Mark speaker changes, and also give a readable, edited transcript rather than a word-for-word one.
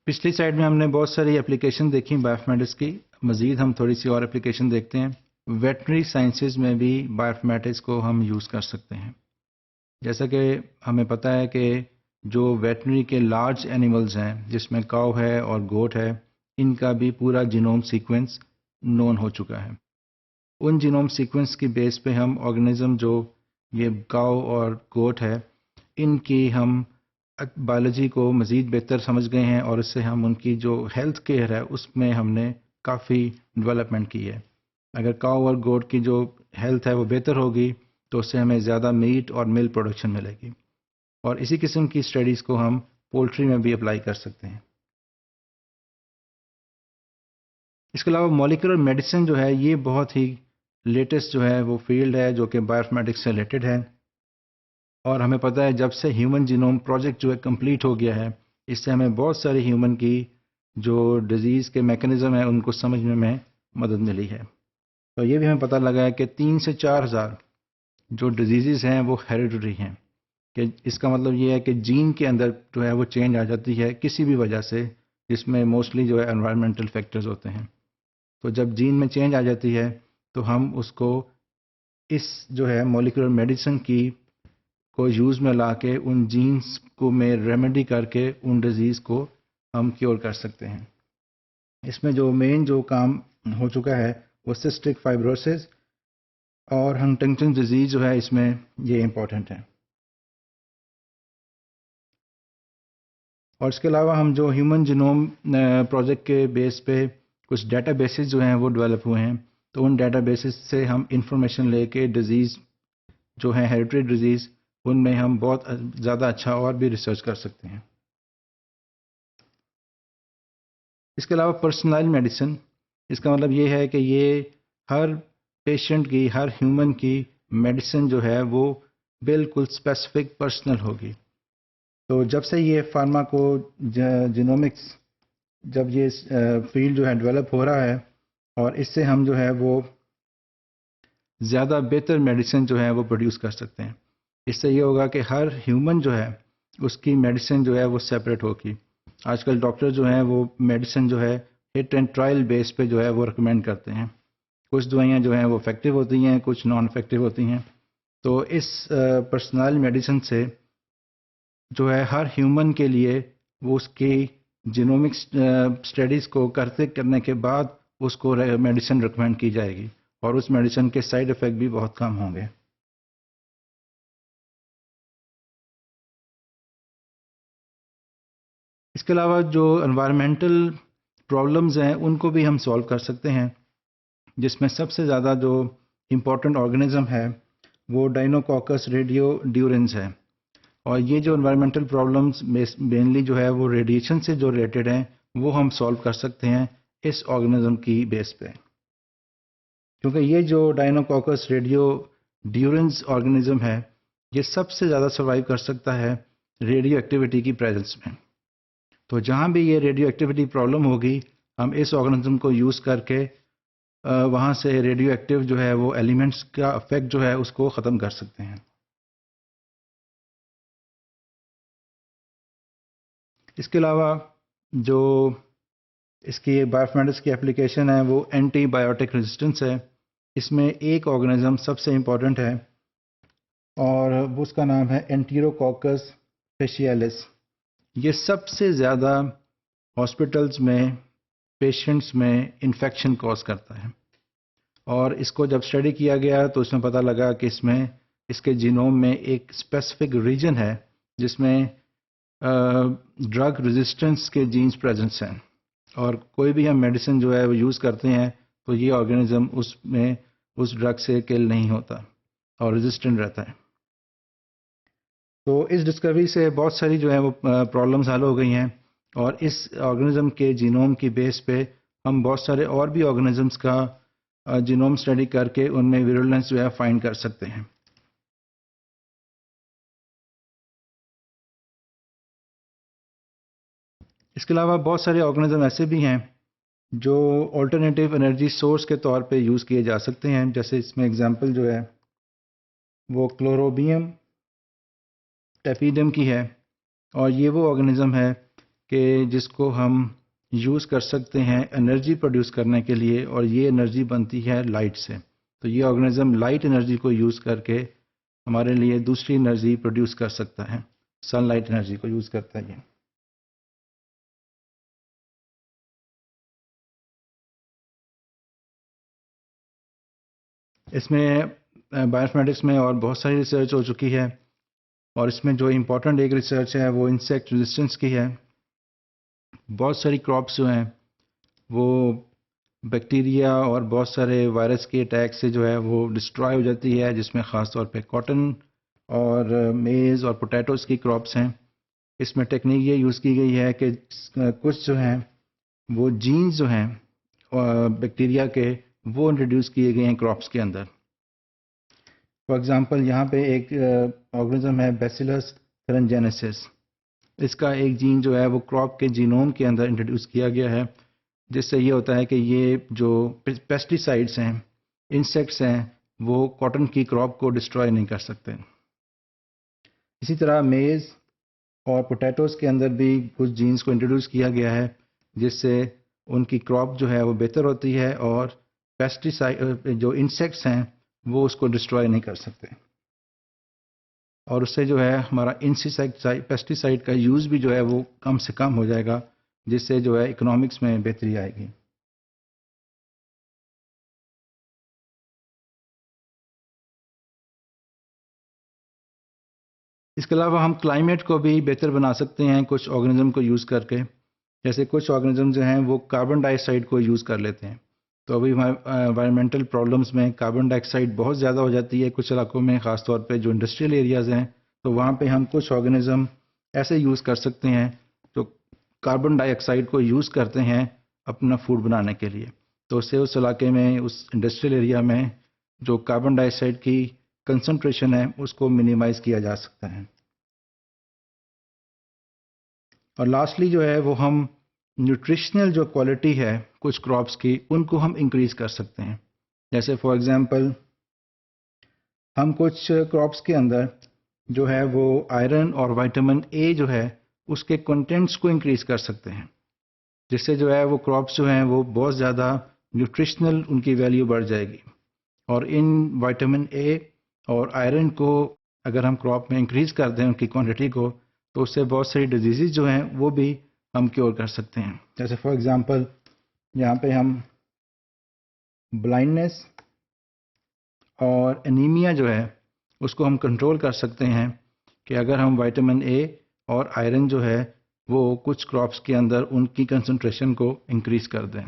Speaker 1: پچھلی سائڈ میں ہم نے بہت ساری اپلیکیشن دیکھی بائیوانفمیٹکس کی. مزید ہم تھوڑی سی اور اپلیکیشن دیکھتے ہیں. ویٹنری سائنسز میں بھی بائیوانفمیٹکس کو ہم یوز کر سکتے ہیں. جیسا کہ ہمیں پتہ ہے کہ جو ویٹنری کے لارج اینیملز ہیں جس میں کاؤ ہے اور گوٹ ہے، ان کا بھی پورا جینوم سیکوینس نون ہو چکا ہے. ان جینوم سیکوینس کی بیس پہ ہم آرگنزم جو یہ کاؤ اور گوٹ ہے ان کی ہم بایولوجی کو مزید بہتر سمجھ گئے ہیں، اور اس سے ہم ان کی جو ہیلتھ کیئر ہے اس میں ہم نے کافی ڈیولپمنٹ کی ہے. اگر کاؤ اور گوٹ کی جو ہیلتھ ہے وہ بہتر ہوگی تو اس سے ہمیں زیادہ میٹ اور ملک پروڈکشن ملے گی. اور اسی قسم کی اسٹڈیز کو ہم پولٹری میں بھی اپلائی کر سکتے ہیں. اس کے علاوہ مولیکولر میڈیسن جو ہے یہ بہت ہی لیٹسٹ جو ہے وہ فیلڈ ہے جو کہ بائیوانفمیٹکس سے ریلیٹڈ ہے. اور ہمیں پتہ ہے جب سے ہیومن جینوم پروجیکٹ جو ہے کمپلیٹ ہو گیا ہے، اس سے ہمیں بہت ساری ہیومن کی جو ڈیزیز کے میکانزم ہیں ان کو سمجھنے میں مدد ملی ہے. تو یہ بھی ہمیں پتہ لگا ہے کہ 3 سے 4 ہزار جو ڈیزیزز ہیں وہ ہیریڈیٹری ہیں. کہ اس کا مطلب یہ ہے کہ جین کے اندر جو ہے وہ چینج آ جاتی ہے کسی بھی وجہ سے، جس میں موسٹلی جو ہے انوائرمنٹل فیکٹرز ہوتے ہیں. تو جب جین میں چینج آ جاتی ہے تو ہم اس کو اس جو ہے مولیکولر میڈیسن کی کو یوز میں لا کے ان جینز کو میں ریمیڈی کر کے ان ڈیزیز کو ہم کیور کر سکتے ہیں. اس میں جو مین جو کام ہو چکا ہے وہ سسٹک فائبروسس اور ہنٹنگٹن ڈیزیز جو ہے اس میں یہ امپورٹنٹ ہے. اور اس کے علاوہ ہم جو ہیومن جینوم پروجیکٹ کے بیس پہ کچھ ڈیٹا بیسز جو ہیں وہ ڈیولپ ہوئے ہیں، تو ان ڈیٹا بیسز سے ہم انفارمیشن لے کے ڈیزیز جو ہیں ہیریڈیٹری ڈیزیز ان میں ہم بہت زیادہ اچھا اور بھی ریسرچ کر سکتے ہیں. اس کے علاوہ پرسنل میڈیسن، اس کا مطلب یہ ہے کہ یہ ہر پیشنٹ کی ہر ہیومن کی میڈیسن جو ہے وہ بالکل اسپیسیفک پرسنل ہوگی. تو جب سے یہ فارماکو جینومکس جب یہ فیلڈ جو ہے ڈیولپ ہو رہا ہے، اور اس سے ہم جو ہے وہ زیادہ بہتر میڈیسن جو ہے وہ پروڈیوس کر سکتے ہیں. اس سے یہ ہوگا کہ ہر ہیومن جو ہے اس کی میڈیسن جو ہے وہ سیپریٹ ہوگی. آج کل ڈاکٹر جو ہیں وہ میڈیسن جو ہے ہٹ اینڈ ٹرائل بیس پہ جو ہے وہ ریکمینڈ کرتے ہیں. کچھ دوائیاں جو ہیں وہ افیکٹو ہوتی ہیں، کچھ نان افیکٹو ہوتی ہیں. تو اس پرسنل میڈیسن سے جو ہے ہر ہیومن کے لیے وہ اس کی جینومک اسٹڈیز کو کرنے کے بعد اس کو میڈیسن ریکمینڈ کی جائے گی، اور اس میڈیسن کے سائیڈ افیکٹ بھی بہت کم ہوں گے. اس کے علاوہ جو انوائرمنٹل پرابلمز ہیں ان کو بھی ہم سولو کر سکتے ہیں، جس میں سب سے زیادہ جو امپورٹنٹ آرگنزم ہے وہ ڈائنوکوکس ریڈیو ڈیورنس ہے. اور یہ جو انوائرمنٹل پرابلمز مینلی جو ہے وہ ریڈیشن سے جو ریلیٹڈ ہیں وہ ہم سولو کر سکتے ہیں اس آرگنزم کی بیس پہ. کیونکہ یہ جو ڈائنوکوکس ریڈیو ڈیورنس آرگنزم ہے یہ سب سے زیادہ سروائیو کر سکتا ہے ریڈیو ایکٹیویٹی کی پریزنس میں. تو جہاں بھی یہ ریڈیو ایکٹیویٹی پرابلم ہوگی ہم اس آرگنزم کو یوز کر کے وہاں سے ریڈیو ایکٹیو جو ہے وہ ایلیمنٹس کا افیکٹ جو ہے اس کو ختم کر سکتے ہیں. اس کے علاوہ جو اس کی بائیوانفمیٹکس کی اپلیکیشن ہے وہ اینٹی بایوٹک ریزسٹنس ہے. اس میں ایک آرگنزم سب سے امپورٹنٹ ہے اور اس کا نام ہے انٹیروکوکس فیشیالس. یہ سب سے زیادہ ہاسپٹلز میں پیشنٹس میں انفیکشن کوز کرتا ہے. اور اس کو جب اسٹڈی کیا گیا تو اس میں پتہ لگا کہ اس کے جینوم میں ایک اسپیسیفک ریجن ہے جس میں ڈرگ ریزسٹنس کے جینز پریزنس ہیں. اور کوئی بھی ہم میڈیسن جو ہے وہ یوز کرتے ہیں تو یہ آرگنزم اس میں اس ڈرگ سے کل نہیں ہوتا اور ریزسٹنٹ رہتا ہے. تو اس ڈسکوری سے بہت ساری جو ہے وہ پرابلمز حل ہو گئی ہیں، اور اس آرگنزم کے جینوم کی بیس پہ ہم بہت سارے اور بھی آرگنزمز کا جینوم اسٹڈی کر کے ان میں ویرولنس جو ہے فائنڈ کر سکتے ہیں. اس کے علاوہ بہت سارے آرگنزم ایسے بھی ہیں جو آلٹرنیٹیو انرجی سورس کے طور پہ یوز کیے جا سکتے ہیں. جیسے اس میں اگزامپل جو ہے وہ کلوروبیم ٹیپیڈم کی ہے، اور یہ وہ آرگنزم ہے کہ جس کو ہم یوز کر سکتے ہیں انرجی پروڈیوس کرنے کے لیے، اور یہ انرجی بنتی ہے لائٹ سے. تو یہ آرگنزم لائٹ انرجی کو یوز کر کے ہمارے لیے دوسری انرجی پروڈیوس کر سکتا ہے. سن لائٹ انرجی کو یوز کرتا ہے یہ. اس میں بائیوانفارمیٹکس میں اور بہت ساری ریسرچ ہو چکی ہے، اور اس میں جو امپورٹنٹ ایک ریسرچ ہے وہ انسیکٹ ریزسٹنس کی ہے. بہت ساری کراپس جو ہیں وہ بیکٹیریا اور بہت سارے وائرس کے اٹیک سے جو ہے وہ ڈسٹرائے ہو جاتی ہے، جس میں خاص طور پہ کاٹن اور میز اور پوٹیٹوز کی کراپس ہیں. اس میں ٹیکنیک یہ یوز کی گئی ہے کہ کچھ جو ہیں وہ جینز جو ہیں بیکٹیریا کے وہ انٹروڈیوس کیے گئے ہیں کراپس کے اندر. فار ایگزامپل یہاں پہ ایک آرگنزم ہے بیسیلس تھرنجینسس. اس کا ایک جین جو ہے وہ کراپ کے جینوم کے اندر انٹروڈیوس کیا گیا ہے، جس سے یہ ہوتا ہے کہ یہ جو پیسٹی سائڈس ہیں، انسیکٹس ہیں، وہ کاٹن کی کراپ کو ڈسٹرائے نہیں کر سکتے. اسی طرح میز اور پوٹیٹوز کے اندر بھی کچھ جینز کو انٹروڈیوس کیا گیا ہے، جس سے ان کی کراپ جو ہے وہ بہتر ہوتی ہے، اور پیسٹی جو انسیکٹس ہیں وہ اس کو ڈسٹرائے نہیں کر سکتے. اور اس سے جو ہے ہمارا پیسٹی سائڈ کا یوز بھی جو ہے وہ کم سے کم ہو جائے گا، جس سے جو ہے اکنامکس میں بہتری آئے گی. اس کے علاوہ ہم کلائمیٹ کو بھی بہتر بنا سکتے ہیں کچھ آرگنزم کو یوز کر کے. جیسے کچھ آرگنزم جو ہیں وہ کاربن ڈائی آکسائڈ کو یوز کر لیتے ہیں. تو ابھی انوائرمنٹل پرابلمس میں کاربن ڈائی آکسائڈ بہت زیادہ ہو جاتی ہے کچھ علاقوں میں، خاص طور پہ جو انڈسٹریل ایریاز ہیں. تو وہاں پہ ہم کچھ آرگنزم ایسے یوز کر سکتے ہیں جو کاربن ڈائی آکسائڈ کو یوز کرتے ہیں اپنا فوڈ بنانے کے لیے. تو اس سے اس علاقے میں، اس انڈسٹریل ایریا میں جو کاربن ڈائی آکسائڈ کی کنسنٹریشن ہے اس کو منیمائز کیا جا سکتا ہے. اور لاسٹلی جو ہے وہ ہم نیوٹریشنل جو کوالٹی ہے کچھ کراپس کی، ان کو ہم انکریز کر سکتے ہیں. جیسے فار ایگزامپل ہم کچھ کراپس کے اندر جو ہے وہ آئرن اور وائٹامن اے جو ہے اس کے کنٹینٹس کو انکریز کر سکتے ہیں، جس سے جو ہے وہ کراپس جو ہیں وہ بہت زیادہ نیوٹریشنل ان کی ویلیو بڑھ جائے گی. اور ان وائٹامن اے اور آئرن کو اگر ہم کراپ میں انکریز کر دیں ان کی کوانٹٹی کو، تو اس سے بہت ساری ڈیزیزز جو ہیں وہ بھی ہم کیور کر سکتے ہیں. جیسے فار ایگزامپل یہاں پہ ہم بلائنڈنس اور انیمیا جو ہے اس کو ہم کنٹرول کر سکتے ہیں کہ اگر ہم وائٹامن اے اور آئرن جو ہے وہ کچھ کراپس کے اندر ان کی کنسنٹریشن کو انکریز کر دیں.